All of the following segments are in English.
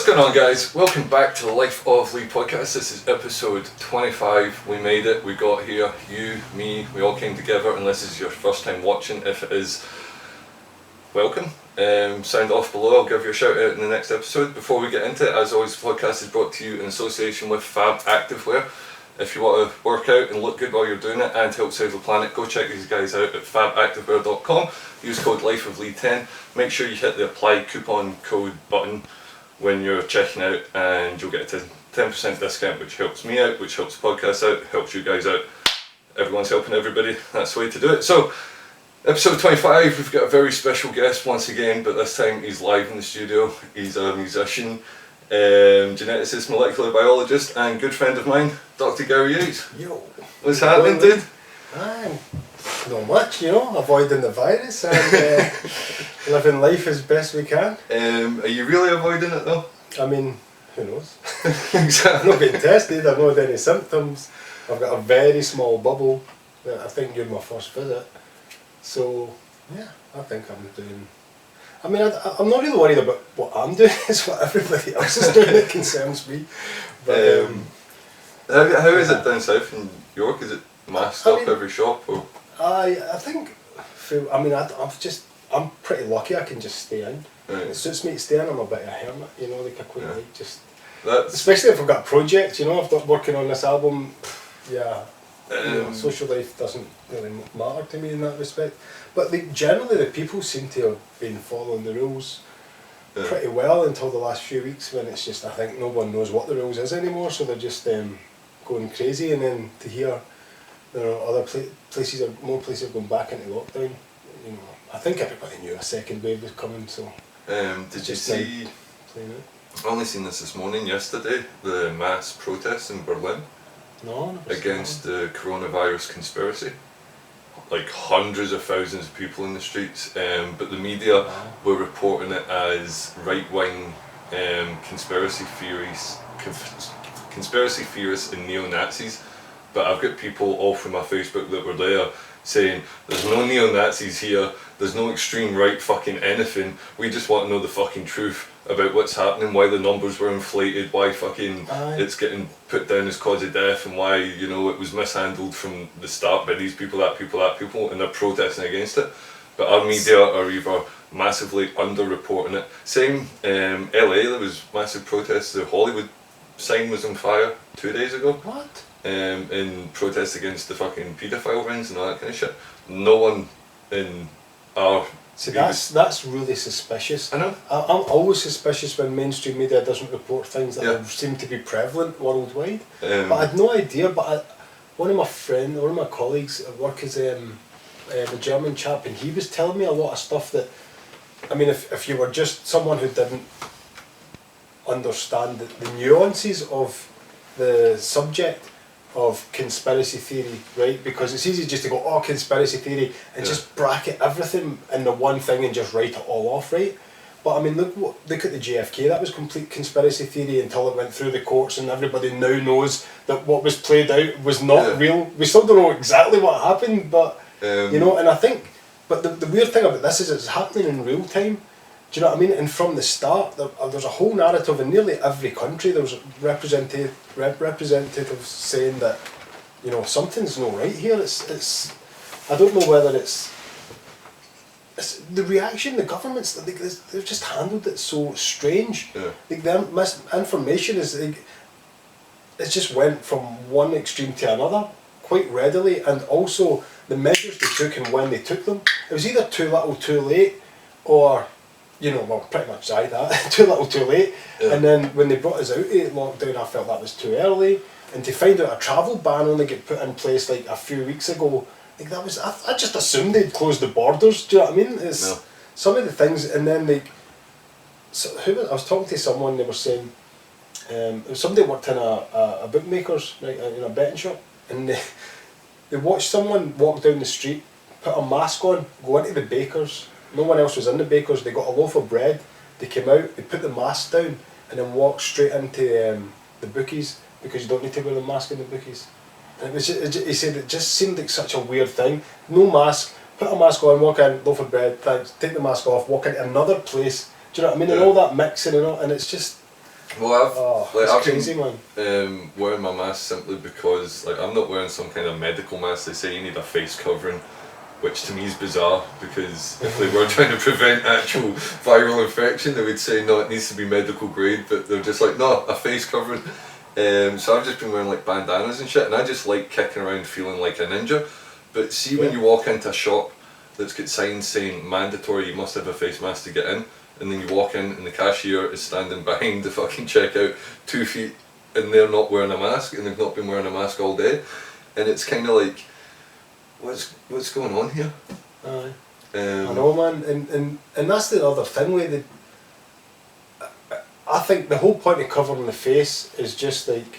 What's going on, guys? Welcome back to the Life of Lee podcast. This is episode 25. We made it, we got here, you, me, we all came together, and this is your first time watching. If it is, welcome. Sound off below, I'll give you a shout out in the next episode. Before we get into it, as always, the podcast is brought to you in association with Fab Activewear. If you want to work out and look good while you're doing it and help save the planet, go check these guys out at fabactivewear.com. Use code LifeOfLee10. Make sure you hit the apply coupon code button when you're checking out, and you'll get a 10% discount, which helps me out, which helps the podcast out, helps you guys out. Everyone's helping everybody. That's the way to do it. So, episode 25, we've got a very special guest once again, but this time he's live in the studio. He's a musician, geneticist, molecular biologist, and good friend of mine, Dr. Gary Yates. Yo. What's happening, dude? Not much, avoiding the virus and living life as best we can. Are you really avoiding it though? I mean, who knows? Exactly. I've not been tested, I've not had any symptoms. I've got a very small bubble that I think during my first visit. So, yeah, I think I'm doing... I mean, I'm not really worried about what I'm doing, it's what everybody else is doing that concerns me. But, how is it down south in York? Is it masked up every shop? Or? I'm pretty lucky I can just stay in. Right. It suits me to stay in. I'm a bit of a hermit, like I quite like just... That's... Especially if I've got a project, if I'm working on this album, social life doesn't really matter to me in that respect. But generally the people seem to have been following the rules pretty well until the last few weeks, when it's just, I think no one knows what the rules is anymore, so they're just going crazy. And then to hear there are other places, or more places going back into lockdown, I think everybody knew a second wave was coming, so... did you see... I only seen this morning, yesterday, the mass protests in Berlin? No, against the coronavirus conspiracy. Like hundreds of thousands of people in the streets, but the media were reporting it as right-wing conspiracy theorists and neo-Nazis. But I've got people all through my Facebook that were there saying, there's no neo-Nazis here, there's no extreme right fucking anything, we just want to know the fucking truth about what's happening, why the numbers were inflated, why fucking it's getting put down as cause of death, and why, it was mishandled from the start by these people, that people, and they're protesting against it. But our media are either massively underreporting it. Same, LA, there was massive protests, the Hollywood sign was on fire 2 days ago. What? In protest against the fucking paedophile rings and all that kind of shit. No one in our... See, that's really suspicious. I know. I'm always suspicious when mainstream media doesn't report things that seem to be prevalent worldwide. But I had no idea, one of my colleagues at work is a German chap, and he was telling me a lot of stuff that, I mean, if you were just someone who didn't understand the nuances of the subject of conspiracy theory, right? Because it's easy just to go, conspiracy theory, and just bracket everything in the one thing and just write it all off, right? But I mean, look at the JFK, that was complete conspiracy theory until it went through the courts, and everybody now knows that what was played out was not real. We still don't know exactly what happened, but, and I think, but the weird thing about this is it's happening in real time. Do you know what I mean? And from the start, there's a whole narrative in nearly every country. There was representatives saying that, something's not right here. It's I don't know whether it's the reaction. The governments, they've just handled it so strange. Yeah. The misinformation it just went from one extreme to another quite readily, and also the measures they took and when they took them. It was either too little, too late, or pretty much that, too little too late. Yeah. And then when they brought us out of lockdown, I felt that was too early. And to find out a travel ban only get put in place like a few weeks ago, that was, I just assumed they'd closed the borders, do you know what I mean? It's some of the things, and then I was talking to someone, they were saying, somebody worked in a bookmaker's, in a betting shop, and they watched someone walk down the street, put a mask on, go into the baker's. No one else was in the baker's. They got a loaf of bread, they came out, they put the mask down, and then walked straight into the bookies, because you don't need to wear the mask in the bookies. And he said it just seemed like such a weird thing. No mask, put a mask on, walk in, loaf of bread, thanks, take the mask off, walk into another place. Do you know what I mean? And all that mixing and all, and it's just, Well, it's crazy, man. Wearing my mask simply because I'm not wearing some kind of medical mask. They say you need a face covering, which to me is bizarre, because if they were trying to prevent actual viral infection, they would say no, it needs to be medical grade, but they're just like, no, a face covering. So I've just been wearing like bandanas and shit, and I just like kicking around feeling like a ninja. But see, when you walk into a shop that's got signs saying mandatory, you must have a face mask to get in, and then you walk in and the cashier is standing behind the fucking checkout 2 feet, and they're not wearing a mask, and they've not been wearing a mask all day, and it's kind of like, what's going on here? Aye. I know, man, and that's the other thing with the. I think the whole point of covering the face is just like,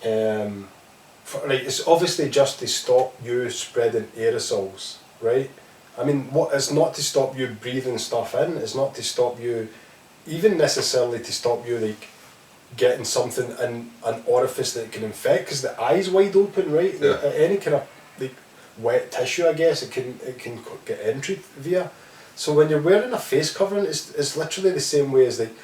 it's obviously just to stop you spreading aerosols, right? I mean, it's not to stop you breathing stuff in. It's not to stop you, even necessarily to stop you like getting something in an orifice that can infect, because the eye's wide open, right? Yeah. Any kind of like wet tissue, I guess, it can get entry via. So when you're wearing a face covering, it's literally the same way as like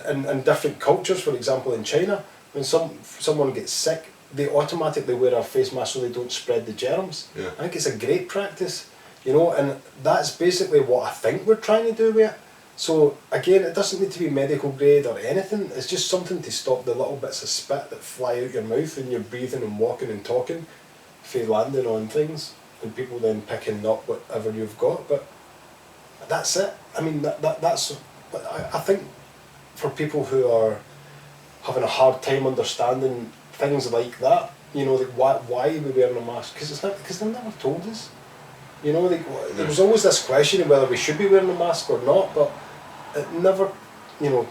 in different cultures. For example, in China, when someone gets sick, they automatically wear a face mask so they don't spread the germs. Yeah. I think it's a great practice, you know, and that's basically what I think we're trying to do with it. So again, it doesn't need to be medical grade or anything. It's just something to stop the little bits of spit that fly out your mouth when you're breathing and walking and talking, for landing on things, and people then picking up whatever you've got. But that's it. I mean, that's. But I think for people who are having a hard time understanding things like that, you know, like why are we wearing a mask? Because they never told us. You know, there was always this question of whether we should be wearing a mask or not, but it never, you know,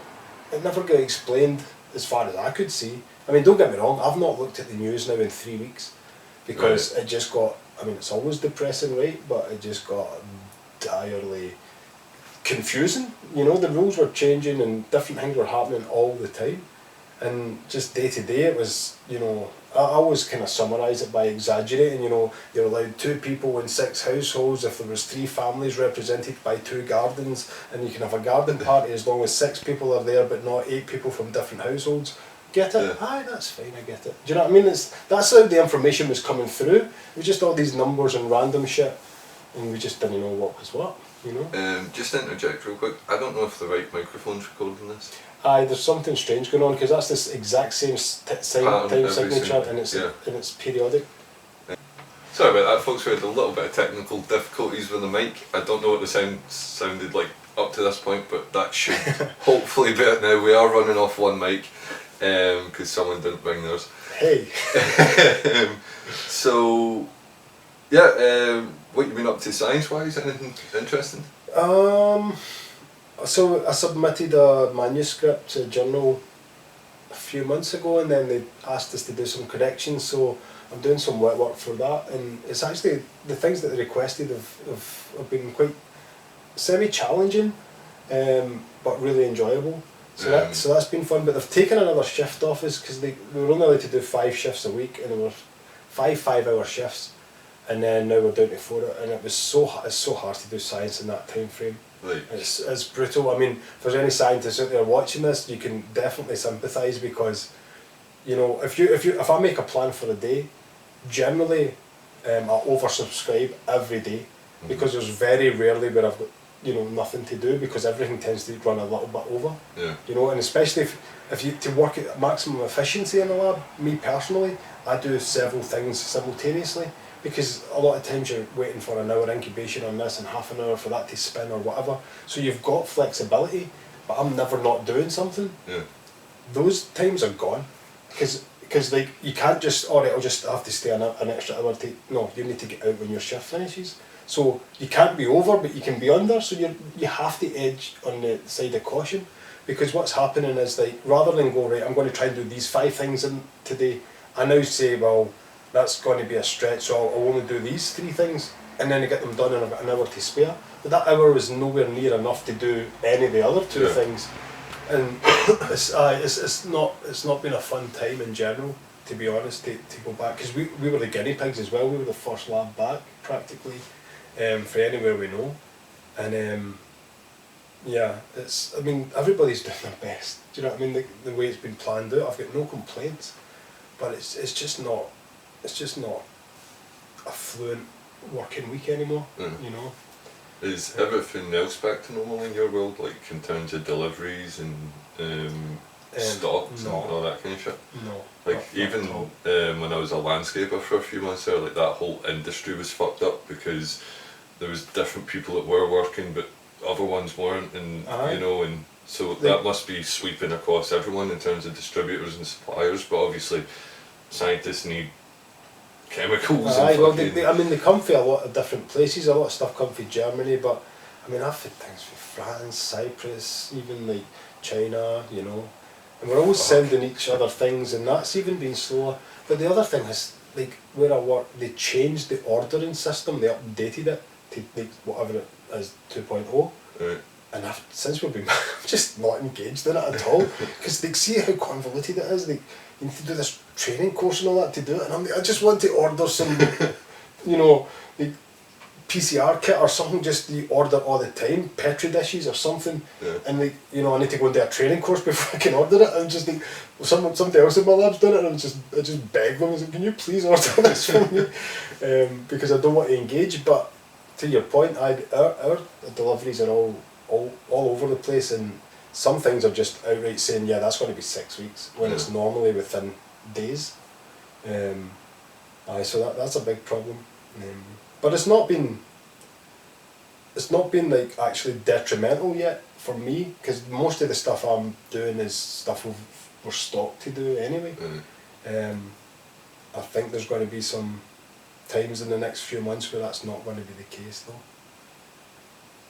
it never got explained as far as I could see. I mean, don't get me wrong, I've not looked at the news now in 3 weeks because it just got, I mean, it's always depressing, right? But it just got direly confusing. You know, the rules were changing and different things were happening all the time. And just day to day, it was, you know, I always kind of summarise it by exaggerating. You know, you're allowed 2 people in 6 households if there was 3 families represented by 2 gardens, and you can have a garden party as long as 6 people are there but not 8 people from different households. Get it? Yeah. Aye, that's fine, I get it. Do you know what I mean? That's how the information was coming through. It was just all these numbers and random shit, and we just didn't know what was what, you know? Just to interject real quick, I don't know if the right microphone's recording this. Aye, there's something strange going on because that's this exact same time signature, and it's periodic. Sorry about that, folks. We had a little bit of technical difficulties with the mic. I don't know what the sound sounded like up to this point, but that should hopefully be it now. We are running off one mic because someone didn't bring theirs. Hey. So, yeah, what you been up to science-wise? Anything interesting? So I submitted a manuscript to a journal a few months ago, and then they asked us to do some corrections, so I'm doing some wet work for that, and it's actually, the things that they requested have been quite semi-challenging, but really enjoyable. So that's been fun, but they've taken another shift off us, because we were only allowed to do 5 shifts a week, and there were 5 5-hour shifts, and then now we're down to 4, and it's so hard to do science in that time frame. Right. It's brutal. I mean, if there's any scientists out there watching this, you can definitely sympathise, because, you know, if I make a plan for a day, generally I oversubscribe every day, because there's very rarely where I've got, you know, nothing to do, because everything tends to run a little bit over. Yeah. You know, and especially if you to work at maximum efficiency in the lab, me personally, I do several things simultaneously. Because a lot of times you're waiting for an hour incubation on this and half an hour for that to spin or whatever. So you've got flexibility, but I'm never not doing something. Yeah. Those times are gone. Because like, you can't just, alright, I'll just have to stay an extra hour. No, you need to get out when your shift finishes. So you can't be over, but you can be under. So you have to edge on the side of caution. Because what's happening is, like, rather than go, right, I'm going to try and do these 5 things in today, I now say, well, that's going to be a stretch, so I'll only do these 3 things, and then I get them done and I've got an hour to spare. But that hour was nowhere near enough to do any of the other 2 things, and it's not been a fun time in general, to be honest, to go back, because we were the guinea pigs as well. We were the first lab back practically, for anywhere we know, and Yeah, I mean, everybody's doing their best. Do you know what I mean? The way it's been planned out, I've got no complaints. But it's just not a fluent working week anymore. Mm. You know. Is everything else back to normal in your world, like in terms of deliveries and stocks and all that kind of shit? No. Like even when I was a landscaper for a few months there, like that whole industry was fucked up because there was different people that were working but other ones weren't, and you know, and so that must be sweeping across everyone in terms of distributors and suppliers. But obviously, scientists need chemicals. I mean, they come from a lot of different places. A lot of stuff come from Germany, but I mean, I've had things from France, Cyprus, even like China. You know, and we're always sending each other things, and that's even been slower. But the other thing is, like where I work, they changed the ordering system. They updated it to like whatever it is 2.0. Right. And since we've been, I'm just not engaged in it at all, because they see how convoluted it is. Like, you need to do this training course and all that to do it, and I'm like, I just want to order some, you know, like PCR kit or something. Just you order all the time, Petri dishes or something, and like, you know, I need to go and do a training course before I can order it. And just like, somebody else in my lab's done it, and I just beg them, I was like, can you please order this for me, because I don't want to engage. But to your point, our deliveries are all over the place, and some things are just outright saying, yeah, that's going to be 6 weeks, when it's normally within days. So that's a big problem. But it's not been like actually detrimental yet for me, because most of the stuff I'm doing is stuff we're stocked to do anyway. I think there's going to be some times in the next few months where that's not going to be the case though.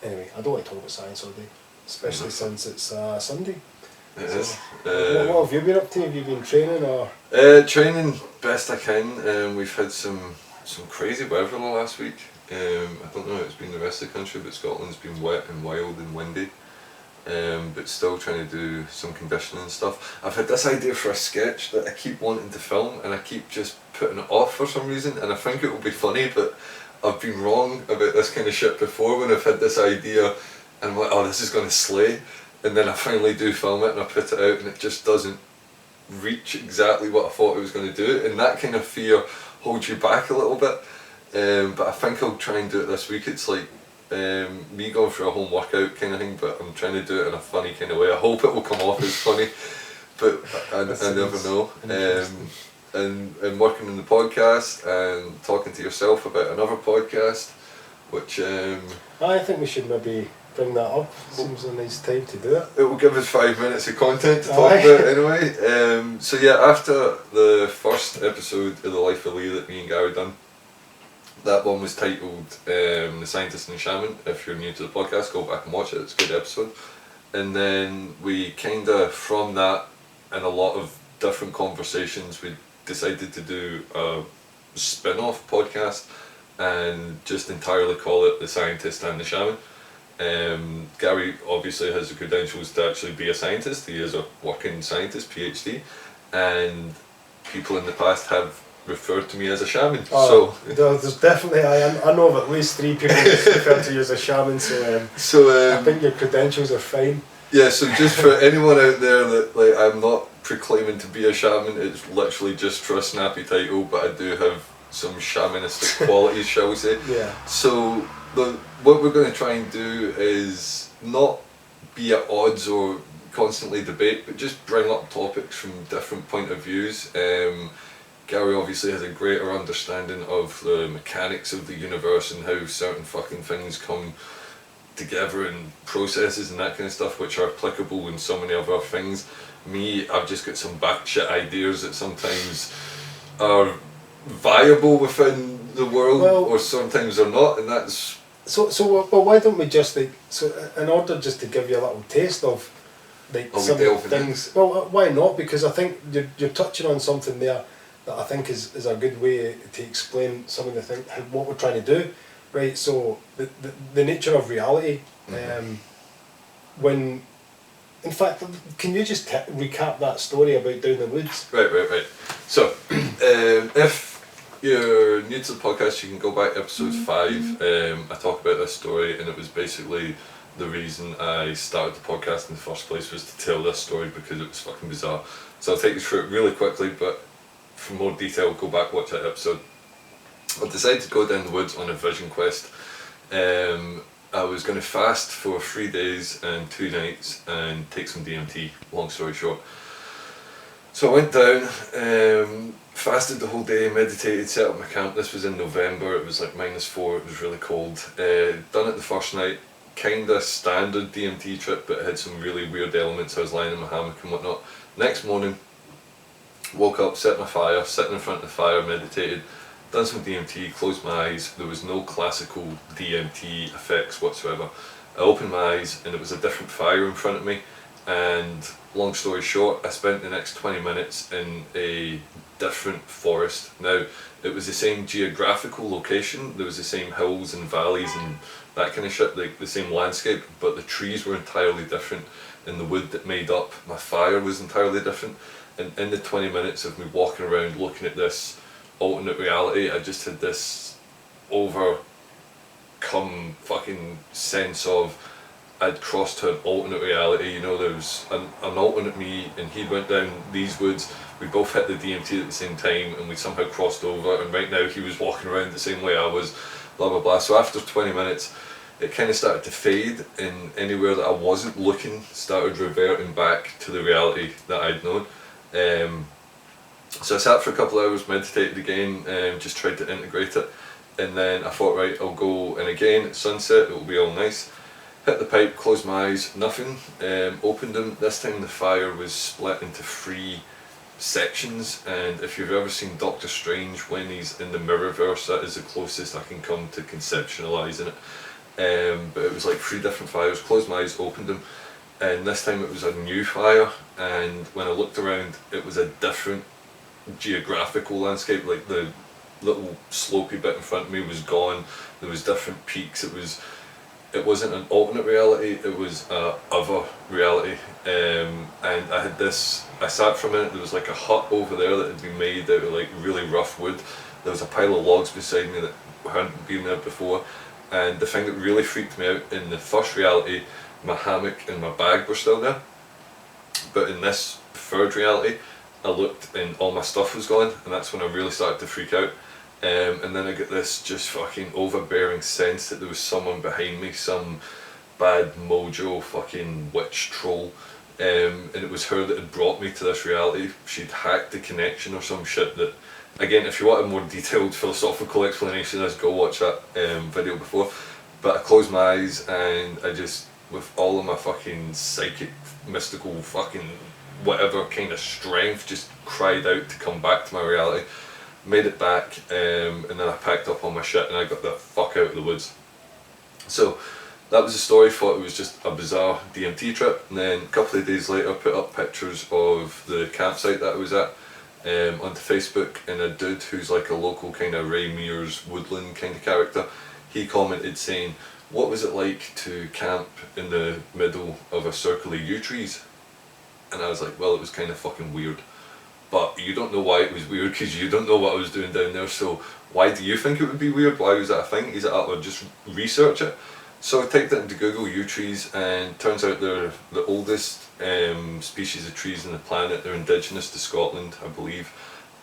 Anyway, I don't want to talk about science all day, especially since it's Sunday. It is. What have you been up to? Have you been training or? Training best I can. We've had some crazy weather the last week. I don't know how it's been the rest of the country, but Scotland's been wet and wild and windy. But still trying to do some conditioning and stuff. I've had this idea for a sketch that I keep wanting to film, and I keep just putting it off for some reason, and I think it will be funny, but I've been wrong about this kind of shit before when I've had this idea and I'm like, oh, this is going to slay, and then I finally do film it and I put it out and it just doesn't reach exactly what I thought it was going to do, and that kind of fear holds you back a little bit. But I think I'll try and do it this week. It's like me going for a home workout kind of thing, but I'm trying to do it in a funny kind of way. I hope it will come off as funny, but I never know. And working on the podcast and talking to yourself about another podcast, which I think we should maybe bring that up. Seems a nice time to do it. It will give us 5 minutes of content to talk about anyway. So yeah, after the first episode of The Life of Lee that me and Gary done, that one was titled The Scientist and the Shaman. If you're new to the podcast, go back and watch it, it's a good episode. And then we kind of, from that and a lot of different conversations, we decided to do a spin-off podcast and just entirely call it The Scientist and the Shaman. Gary obviously has the credentials to actually be a scientist. He is a working scientist, PhD, and people in the past have referred to me as a shaman. So there's definitely, I know of at least 3 people that refer to you as a shaman, so I think your credentials are fine. Yeah, so just for anyone out there that, like, I'm not proclaiming to be a shaman, it's literally just for a snappy title, but I do have some shamanistic qualities, shall we say. Yeah. So what we're going to try and do is not be at odds or constantly debate, but just bring up topics from different point of views. Gary obviously has a greater understanding of the mechanics of the universe and how certain fucking things come together and processes and that kind of stuff, which are applicable in so many other things. Me, I've just got some batshit ideas that sometimes are viable within the world, or sometimes are not, and that's... So why don't we just, like, so in order just to give you a little taste of, like, some things, why not? Because I think you're touching on something there that I think is a good way to explain some of the things, what we're trying to do, right? So the nature of reality, when, in fact, can you just recap that story about down the woods? Right. So, if you're new to the podcast, you can go back to episode 5. I talk about this story, and it was basically the reason I started the podcast in the first place was to tell this story because it was fucking bizarre. So I'll take you through it really quickly, but for more detail, go back, watch that episode. I decided to go down the woods on a vision quest. I was going to fast for 3 days and 2 nights and take some DMT, long story short. So I went down, fasted the whole day, meditated, set up my camp. This was in November, it was like -4, it was really cold. Done it the first night, kinda standard DMT trip, but it had some really weird elements. I was lying in my hammock and whatnot. Next morning, woke up, set my fire, sitting in front of the fire, meditated, done some DMT, closed my eyes. There was no classical DMT effects whatsoever. I opened my eyes and it was a different fire in front of me, and long story short, I spent the next 20 minutes in a different forest. Now, it was the same geographical location, there was the same hills and valleys and that kind of shit, like the same landscape, but the trees were entirely different, and the wood that made up my fire was entirely different. And in the 20 minutes of me walking around looking at this alternate reality, I just had this overcome fucking sense of I'd crossed to an alternate reality. You know, there was an alternate me, and he went down these woods, we both hit the DMT at the same time, and we somehow crossed over, and right now he was walking around the same way I was, blah blah blah. So after 20 minutes it kind of started to fade, and anywhere that I wasn't looking started reverting back to the reality that I'd known. So I sat for a couple of hours, meditated again, just tried to integrate it, and then I thought, right, I'll go in again at sunset, it will be all nice. Hit the pipe, closed my eyes, nothing, opened them. This time the fire was split into 3 sections, and if you've ever seen Doctor Strange when he's in the Mirrorverse, that is the closest I can come to conceptualising it. But it was like 3 different fires, closed my eyes, opened them, and this time it was a new fire, and when I looked around it was a different geographical landscape. Like the little slopey bit in front of me was gone, there was different peaks, it wasn't an alternate reality, it was a other reality. And I had this, I sat for a minute, there was like a hut over there that had been made out of like really rough wood. There was a pile of logs beside me that hadn't been there before, and the thing that really freaked me out, in the first reality my hammock and my bag were still there, but in this third reality I looked and all my stuff was gone, and that's when I really started to freak out. And then I get this just fucking overbearing sense that there was someone behind me, some bad mojo fucking witch troll, and it was her that had brought me to this reality. She'd hacked the connection or some shit that, again, if you want a more detailed philosophical explanation, let's go watch that video before. But I closed my eyes and I just, with all of my fucking psychic, mystical fucking whatever kind of strength, just cried out to come back to my reality. Made it back, and then I packed up all my shit and I got the fuck out of the woods. So that was the story. Thought it was just a bizarre DMT trip, and then a couple of days later put up pictures of the campsite that I was at onto Facebook, and a dude who's like a local kind of Ray Mears woodland kind of character, he commented saying, what was it like to camp in the middle of a circle of yew trees? And I was like, well, it was kind of fucking weird. But you don't know why it was weird because you don't know what I was doing down there, so why do you think it would be weird? Why was that a thing? He's like, oh, well, just research it. So I typed it into Google, yew trees, and turns out they're the oldest species of trees on the planet. They're indigenous to Scotland, I believe,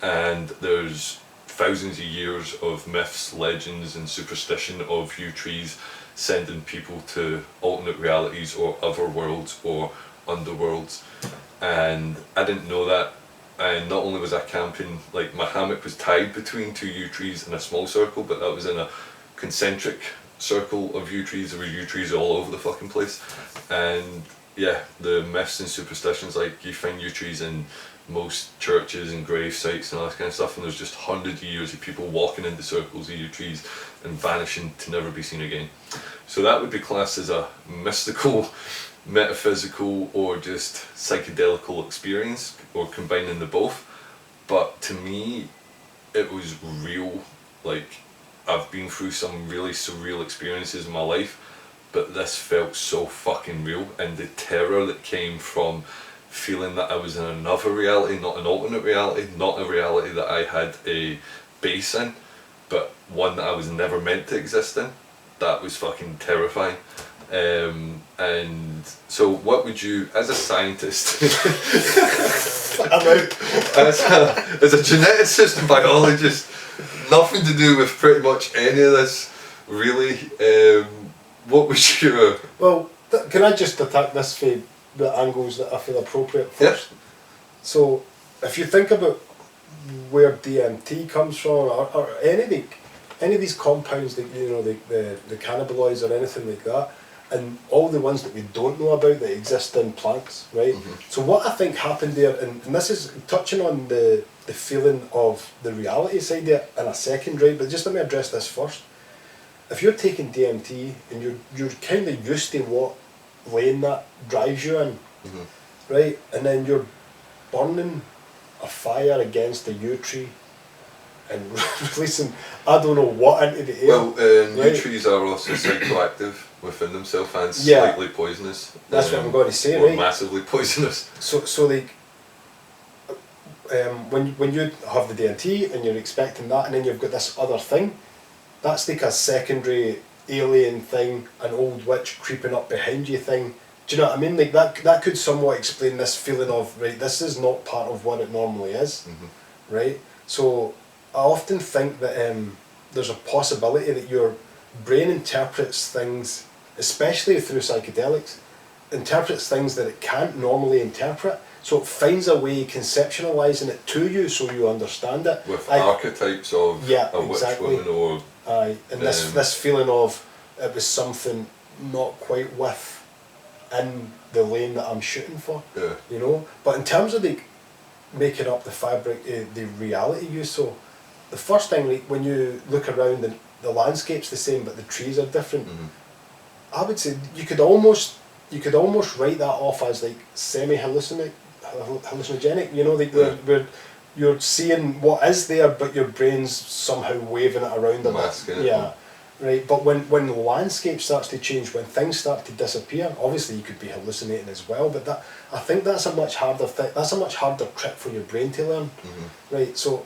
and there's thousands of years of myths, legends and superstition of yew trees sending people to alternate realities or other worlds or underworlds, and I didn't know that. And not only was I camping, like my hammock was tied between 2 yew trees in a small circle, but that was in a concentric circle of yew trees. There were yew trees all over the fucking place. And yeah, the myths and superstitions, like you find yew trees in most churches and grave sites and all that kind of stuff, and there's just hundreds of years of people walking into circles of yew trees and vanishing to never be seen again. So that would be classed as a mystical, metaphysical or just psychedelical experience, or combining the both. But to me it was real. Like, I've been through some really surreal experiences in my life, but this felt so fucking real, and the terror that came from feeling that I was in another reality, not an alternate reality, not a reality that I had a base in, but one that I was never meant to exist in. that was fucking terrifying. And so what would you, as a scientist, as a geneticist and biologist, nothing to do with pretty much any of this, really, what was your... Well, can I just attack this from the angles that I feel appropriate first? Yeah. So, if you think about where DMT comes from, or any of these compounds that, you know, the cannabinoids or anything like that, and all the ones that we don't know about that exist in plants, right? Mm-hmm. So what I think happened there, and this is touching on the feeling of the reality side there in a second, right? But just let me address this first. If you're taking DMT and you're kind of used to what lane that drives you in, Mm-hmm. right? And then you're burning a fire against a yew tree and releasing I don't know what into the air. Well, yew right? trees are also psychoactive within themselves and Yeah. slightly poisonous. That's what I'm going to say, or right? massively poisonous. So like, when you have the DMT and you're expecting that, and then you've got this other thing, that's like a secondary alien thing, an old witch creeping up behind you thing. Do you know what I mean? Like that could somewhat explain this feeling of, right, this is not part of what it normally is, Mm-hmm. right? So I often think that there's a possibility that your brain interprets things, especially through psychedelics, interprets things that it can't normally interpret. So it finds a way conceptualizing it to you so you understand it. With archetypes of Yeah, a witch exactly. woman or... Aye, and this feeling of it was something not quite in the lane that I'm shooting for, Yeah. you know. But in terms of the making up the fabric, the reality you saw, the first thing, like when you look around and the landscape's the same but the trees are different, Mm-hmm. I would say you could almost write that off as like hallucinogenic, you know, like where you're seeing what is there but your brain's somehow waving it around a Masking bit. it. Yeah. Right, but when the landscape starts to change, when things start to disappear, obviously you could be hallucinating as well. But I think that's a much harder that's a much harder trick for your brain to learn. Mm-hmm. Right, so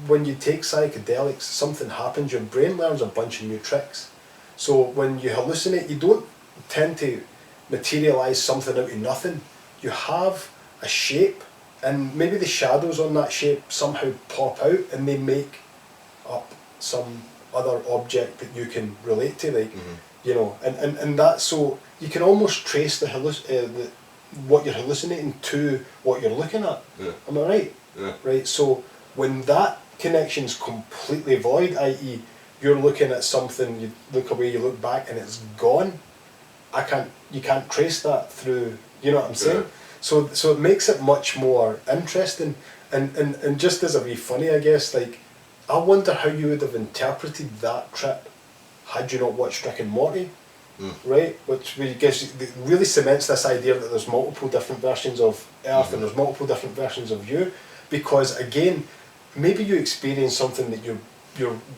when you take psychedelics, something happens. Your brain learns a bunch of new tricks. So when you hallucinate, you don't tend to materialize something out of nothing. You have a shape, and maybe the shadows on that shape somehow pop out, and they make up some other object that you can relate to, like, Mm-hmm. you know, and that, so you can almost trace the what you're hallucinating to what you're looking at. Yeah. Am I right? Yeah. Right. So when that connection's completely void, i.e., you're looking at something, you look away, you look back, and it's gone. You can't trace that through. You know what I'm saying? Yeah. So it makes it much more interesting, and just as a wee funny, I guess, like, I wonder how you would have interpreted that trip had you not watched Rick and Morty, right? Which we guess really cements this idea that there's multiple different versions of Earth and there's multiple different versions of you, because again, maybe you experience something that your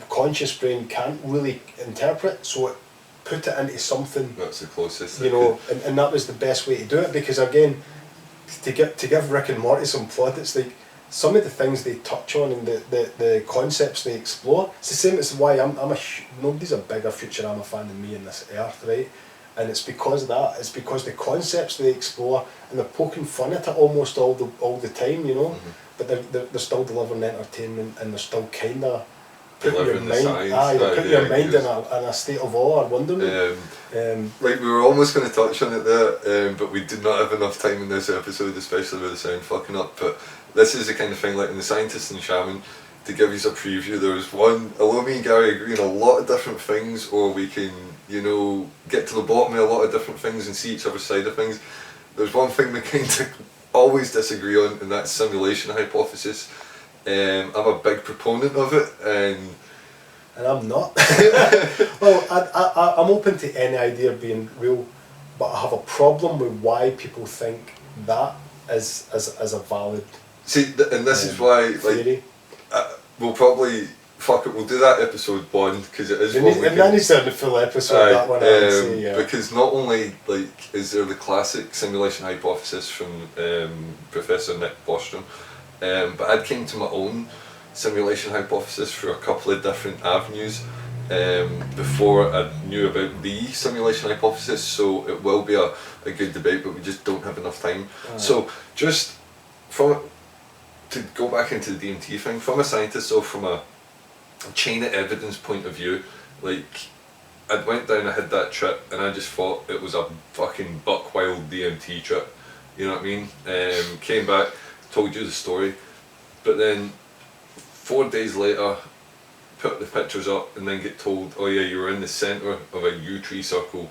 conscious brain can't really interpret, so it put it into something. That's the closest. You know, and that was the best way to do it, because again, to give Rick and Morty some plaudits, like, some of the things they touch on and the concepts they explore, it's the same as why nobody's a bigger Futurama fan than me in this earth, right? And it's because of that. It's because the concepts they explore, and they're poking fun at it almost all the time, you know. Mm-hmm. But they're still delivering entertainment, and they're still kind of putting your Delivering the mind, science. putting your mind in a state of awe or wonderment. Like, we were almost going to touch on it there, but we did not have enough time in this episode, especially with the sound fucking up. But this is the kind of thing, like in The Scientist and Shaman, to give you a preview, there was one, although me and Gary agree on a lot of different things, or we can, you know, get to the bottom of a lot of different things and see each other's side of things, there's one thing we kind of always disagree on, and that's simulation hypothesis. I'm a big proponent of it, and I'm not. Well, I'm open to any idea being real, but I have a problem with why people think that is a valid. See, and this is why, theory. like, we'll probably, fuck it, we'll do that episode 1, because it is And one we that needs to be the full episode, that one, I would say, yeah. Because not only, like, is there the classic simulation hypothesis from Professor Nick Bostrom, but I'd came to my own simulation hypothesis through a couple of different avenues. before I knew about the simulation hypothesis, so it will be a good debate, but we just don't have enough time. So just to go back into the DMT thing, from a scientist or from a chain of evidence point of view, like, I went down, I had that trip, and I just thought it was a fucking buck wild DMT trip, you know what I mean? Came back, told you the story, but then 4 days later, put the pictures up and then get told, oh yeah, you were in the centre of a yew tree circle.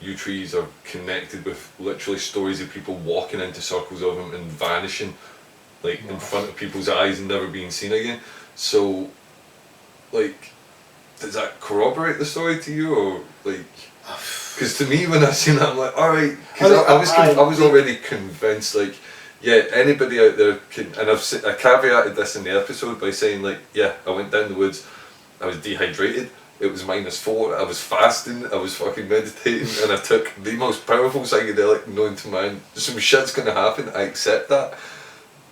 Yew trees are connected with literally stories of people walking into circles of them and vanishing, like, in front of people's eyes and never being seen again. So, like, does that corroborate the story to you, or like? Because to me, when I seen that, I'm like, all right, because I was already convinced, like, yeah, anybody out there can, and I caveated this in the episode by saying, like, yeah, I went down the woods, I was dehydrated, it was -4, I was fasting, I was fucking meditating, and I took the most powerful psychedelic known to man. Some shit's gonna happen, I accept that,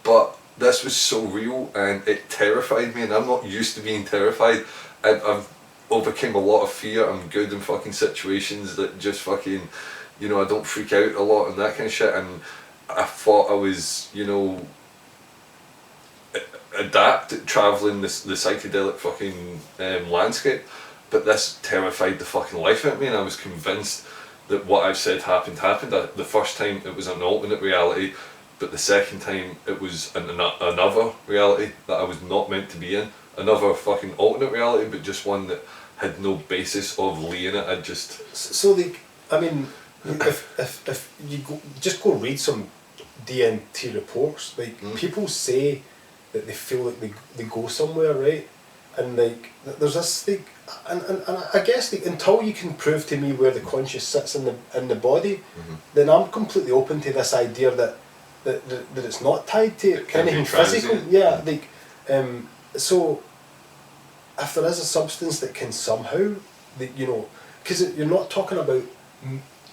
but this was so real and it terrified me, and I'm not used to being terrified. I've overcame a lot of fear, I'm good in fucking situations that just fucking, you know, I don't freak out a lot and that kind of shit, and I thought I was, you know, adept at travelling the psychedelic fucking landscape, but this terrified the fucking life out of me, and I was convinced that what I've said happened. The first time it was an alternate reality, but the second time it was another reality that I was not meant to be in. Another fucking alternate reality, but just one that had no basis of Lee in it. I just... So, like, I mean, if you just go read some DMT reports, like, people say that they feel like they go somewhere, right? And, like, there's this, like, and I guess, like, until you can prove to me where the conscious sits in the body, then I'm completely open to this idea that it's not tied to anything physical. Yeah, like, so if there is a substance that can somehow, you know, because you're not talking about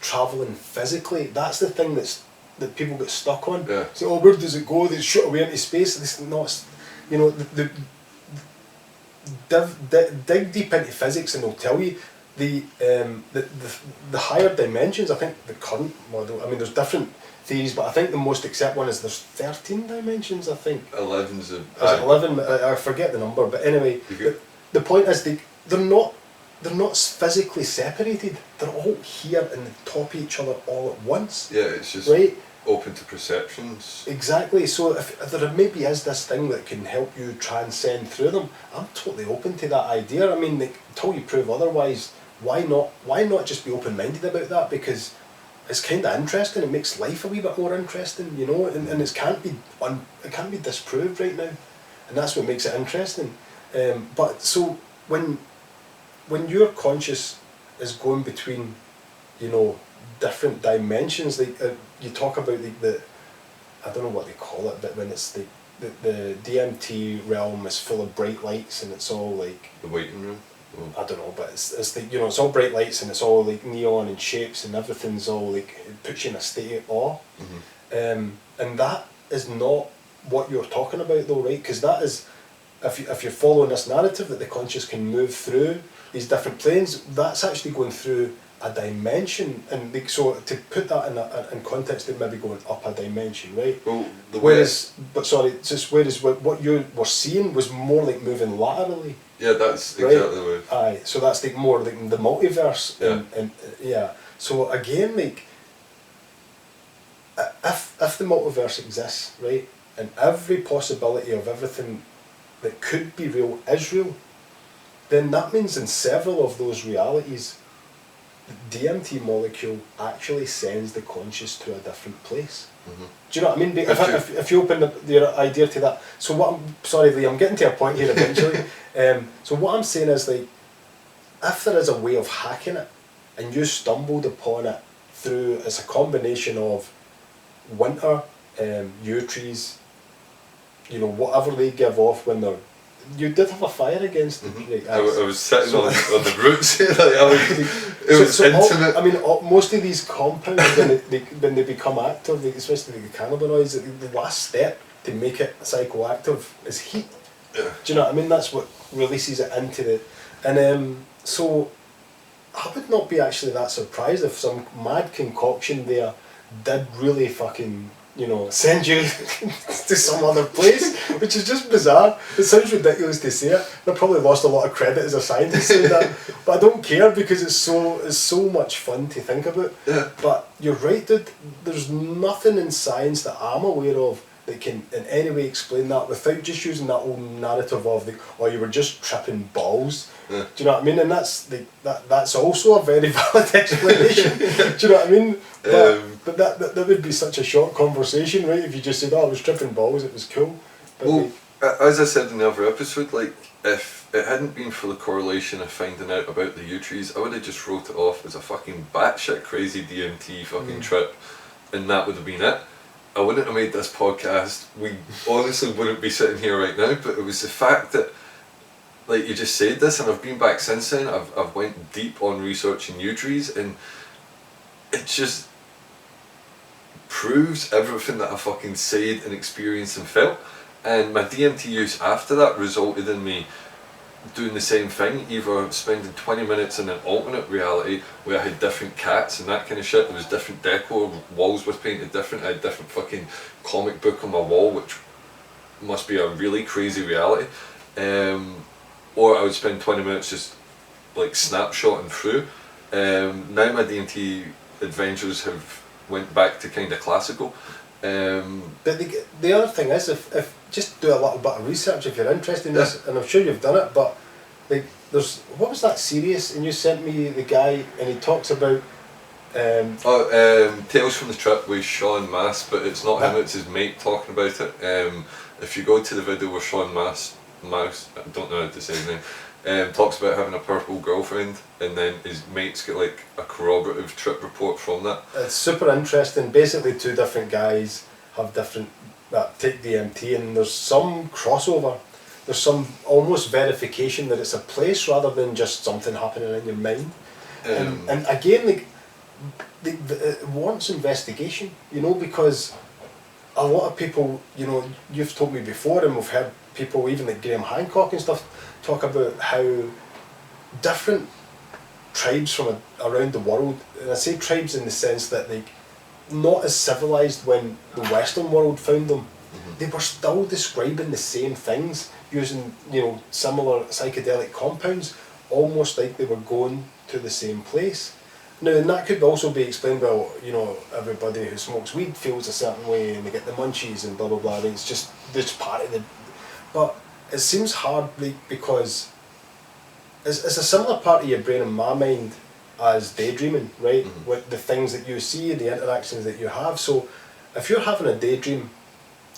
travelling physically, that's the thing that people get stuck on. Yeah. So, oh, where does it go? They shoot away into space. It's not, you know, dig deep into physics and they'll tell you the higher dimensions. I think the current model, I mean, there's different theories, but I think the most accepted one is there's 13 dimensions, I think. 11's Is it 11? I forget the number, but anyway, the point is they're not physically separated. They're all here and the top of each other all at once. Yeah, it's just right? Open to perceptions. Exactly. So if there maybe is this thing that can help you transcend through them, I'm totally open to that idea. I mean, like, until you prove otherwise, why not just be open-minded about that? Because it's kind of interesting. It makes life a wee bit more interesting, you know. And it can't be disproved right now, and that's what makes it interesting. But so when your conscious is going between, you know, different dimensions, like you talk about the I don't know what they call it, but when it's the DMT realm is full of bright lights and it's all like the waiting room. I don't know, but it's like, you know, it's all bright lights and it's all like neon and shapes and everything's all like, it puts you in a state of awe. And that is not what you're talking about though, right? Because that is, if you're following this narrative that the conscious can move through these different planes, that's actually going through a dimension, and like, so to put that in context, it may be going up a dimension, right? Well, whereas what you were seeing was more like moving laterally. Yeah, that's right? exactly the way. Aye, so that's like more like the multiverse. Yeah. And yeah. So again, like, if the multiverse exists, right, and every possibility of everything that could be real is real, then that means in several of those realities, the DMT molecule actually sends the conscious to a different place. Do you know what I mean? If you open your idea to that, so Lee, I'm getting to a point here eventually. So what I'm saying is, like, if there is a way of hacking it, and you stumbled upon it through, it's a combination of winter, yew trees, you know, whatever they give off when they're, you did have a fire against them. Right? I was sitting on the roots. Like, it was intimate. Most of these compounds, when they become active, like, especially the cannabinoids, the last step to make it psychoactive is heat. Yeah. Do you know what I mean? That's what releases it into the... And So I would not be actually that surprised if some mad concoction there did really fucking, send you to some other place, which is just bizarre. It sounds ridiculous to say it. I probably lost a lot of credit as a scientist saying that, but I don't care because it's so much fun to think about. Yeah. But you're right, dude. There's nothing in science that I'm aware of that can in any way explain that without just using that old narrative of you were just tripping balls. Yeah. Do you know what I mean? And that's also a very valid explanation. Do you know what I mean? But that would be such a short conversation, right? If you just said, "Oh, I was tripping balls, it was cool." But well, as I said in the other episode, like, if it hadn't been for the correlation of finding out about the yew trees, I would have just wrote it off as a fucking batshit crazy DMT fucking trip, and that would have been it. I wouldn't have made this podcast. We honestly wouldn't be sitting here right now. But it was the fact that, like you just said this, and I've been back since then. I've went deep on researching yew trees, and it just proves everything that I fucking said and experienced and felt. And my DMT use after that resulted in me doing the same thing, either spending 20 minutes in an alternate reality where I had different cats and that kind of shit. There was different decor, walls were painted different, I had different fucking comic book on my wall, which must be a really crazy reality. Or I would spend 20 minutes just like snapshotting through. Now my DMT adventures have went back to kind of classical. But the other thing is, if just do a little bit of research if you're interested in this, and I'm sure you've done it, but like there's, what was that series, and you sent me the guy and he talks about Tales from the Trip with Sean Mass, but it's not him, it's his mate talking about it. If you go to the video where Sean Mass, I don't know how to say his name, talks about having a purple girlfriend, and then his mate's got like a corroborative trip report from that. It's super interesting. Basically, two different guys have different take DMT, and there's some crossover. There's some almost verification that it's a place rather than just something happening in your mind. And again, like, it warrants investigation, because a lot of people, you've told me before, and we've heard people, even like Graham Hancock and stuff, talk about how different tribes from around the world, and I say tribes in the sense that like not as civilized when the Western world found them, they were still describing the same things using similar psychedelic compounds, almost like they were going to the same place. Now, and that could also be explained, well, everybody who smokes weed feels a certain way and they get the munchies and blah blah blah, and it's just part of the. But it seems hard, like, because it's a similar part of your brain in my mind as daydreaming, right? With the things that you see and the interactions that you have. So if you're having a daydream,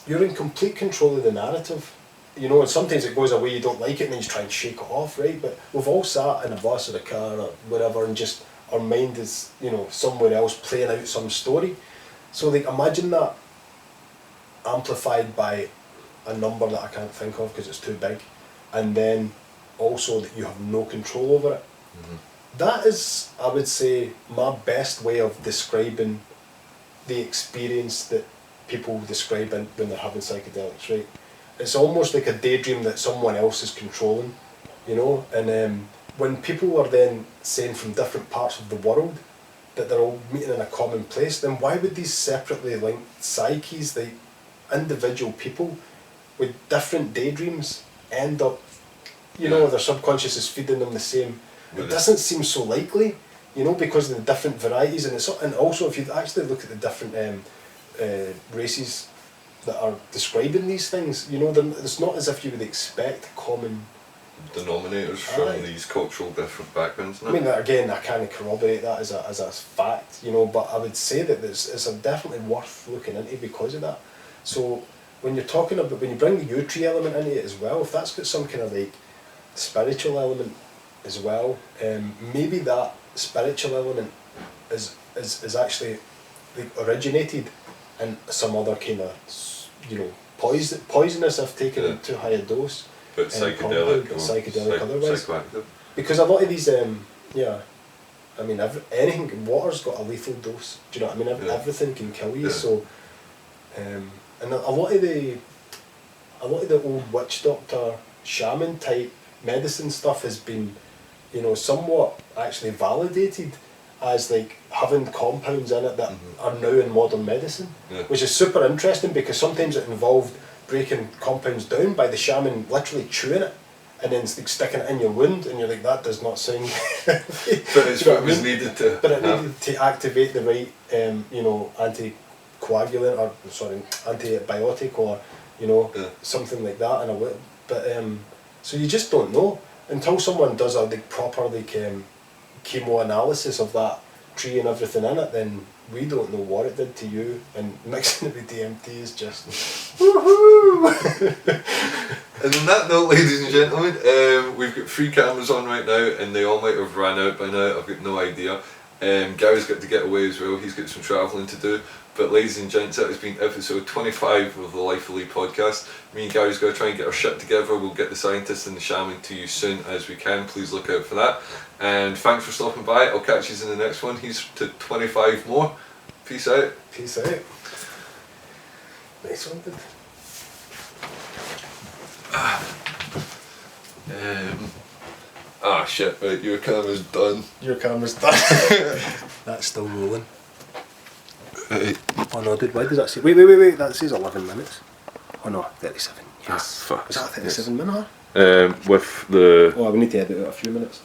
you're in complete control of the narrative, and sometimes it goes away, you don't like it, and then you try and shake it off, right? But we've all sat in a bus or a car or whatever, and just our mind is, somewhere else playing out some story. So like, imagine that amplified by a number that I can't think of because it's too big, and then also that you have no control over it. That is, I would say, my best way of describing the experience that people describe when they're having psychedelics, right? It's almost like a daydream that someone else is controlling, and when people are then saying from different parts of the world that they're all meeting in a common place, then why would these separately linked psyches, the individual people with different daydreams, end up, their subconscious is feeding them the same? It doesn't seem so likely, because of the different varieties, and also if you actually look at the different races that are describing these things, it's not as if you would expect common denominators from these cultural different backgrounds. No? I mean, again, I can't corroborate that as a fact, but I would say that it's definitely worth looking into because of that. So when you're talking about, when you bring the yew tree element into it as well, if that's got some kind of like spiritual element as well, maybe that spiritual element is actually like originated in some other kind of poisonous if taken in too high a dose. But psychedelic otherwise. Psychoactive. Because a lot of these, I mean, anything, water's got a lethal dose. Do you know what I mean? Everything can kill you. So, and a lot of the old witch doctor, shaman type medicine stuff has been somewhat actually validated as like having compounds in it that are now in modern medicine, which is super interesting because sometimes it involved breaking compounds down by the shaman literally chewing it and then sticking it in your wound, and you're like, that does not sound but it's what was needed to needed to activate the right anticoagulant or antibiotic or something like that, so you just don't know until someone does a proper chemo analysis of that tree and everything in it. Then we don't know what it did to you, and mixing it with DMT is just woohoo. And on that note, ladies and gentlemen, we've got 3 cameras on right now, and they all might have ran out by now. I've got no idea. Gary's got to get away as well. He's got some travelling to do. But ladies and gents, that has been episode 25 of the Life of Lee podcast. Me and Gary's going to try and get our shit together. We'll get the scientist and the shaman to you soon as we can. Please look out for that. And thanks for stopping by. I'll catch you in the next one. Here's to 25 more. Peace out. Peace out. Nice one, dude. Shit, right, your camera's done. Your camera's done. That's still rolling. Right. Oh no, dude, why does that say... Wait, that says 11 minutes. Oh no, 37. Yes. Fuck. Is that 37 minutes? With the... Oh, we need to edit out a few minutes.